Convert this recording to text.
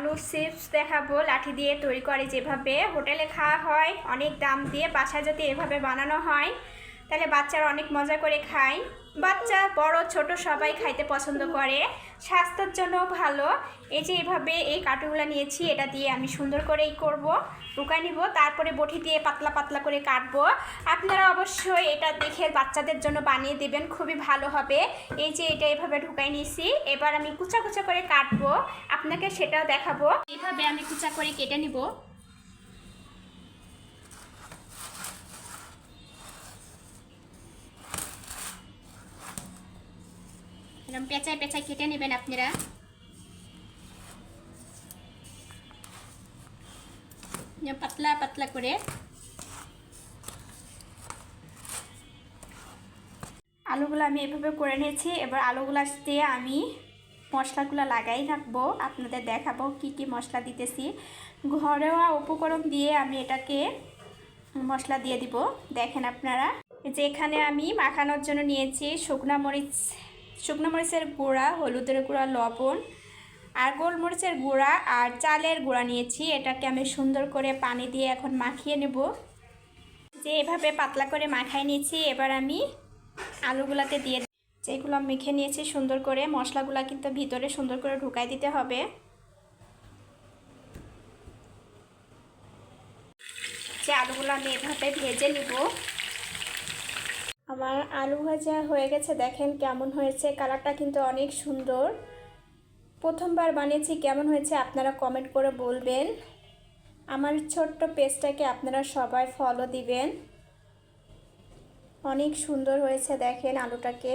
আলু চিপস দেখাবো লাঠি দিয়ে তৈরি করে, যেভাবে হোটেলে খাওয়া হয় অনেক দাম দিয়ে, বাসায় যদি এভাবে বানানো হয় তাহলে বাচ্চারা অনেক মজা করে খায়। বাচ্চা বড় ছোট সবাই খাইতে পছন্দ করে, স্বাস্থ্যের জন্য ভালো। এই যে এইভাবে এই কাটুগুলো নিয়েছি, এটা দিয়ে আমি সুন্দর করে করবো, টুকাই নিব, তারপরে বটি দিয়ে পাতলা পাতলা করে কাটবো। আপনারা অবশ্যই এটা দেখে বাচ্চাদের জন্য বানিয়ে দেবেন, খুবই ভালো হবে। এই যে এটা এভাবে ঢুকাই নিয়েছি, এবার আমি কুচা কুচা করে কাটবো, আপনাকে সেটাও দেখাবো। এভাবে আমি কুচা করে কেটে নিব। এরকম পেঁচায় পেঁচায় কেটে নেবেন আপনারা। পাতলা পাতলা করে আলুগুলো আমি এভাবে করে নিয়েছি। এবার আলুগুলো দিয়ে আমি মশলাগুলো লাগাই রাখবো, আপনাদের দেখাবো কি কি মশলা দিতেছি। ঘরোয়া উপকরণ দিয়ে আমি এটাকে মশলা দিয়ে দিব। দেখেন আপনারা, যে এখানে আমি মাখানোর জন্য নিয়েছি শুকনো মরিচের গুঁড়া, হলুদের গুঁড়া, লবণ আর গোলমরিচের গুঁড়া আর চালের গুঁড়া নিয়েছি। এটাকে আমি সুন্দর করে পানি দিয়ে এখন মাখিয়ে নেব। যে এভাবে পাতলা করে মাখাই নিয়েছি, এবার আমি আলুগুলাতে দিয়ে যেগুলো মেখে নিয়েছি সুন্দর করে, মশলাগুলো কিন্তু ভিতরে সুন্দর করে ঢুকাই দিতে হবে। যে আলুগুলো আমি এভাবে ভেজে নিব। আমার আলু ভাজা হয়ে গেছে, দেখেন কেমন হয়েছে, কালারটা কিন্তু অনেক সুন্দর। প্রথমবার বানিয়েছি, কেমন হয়েছে আপনারা কমেন্ট করে বলবেন। আমার ছোট্ট পেজটাকে আপনারা সবাই ফলো দিবেন। অনেক সুন্দর হয়েছে দেখেন আলুটাকে।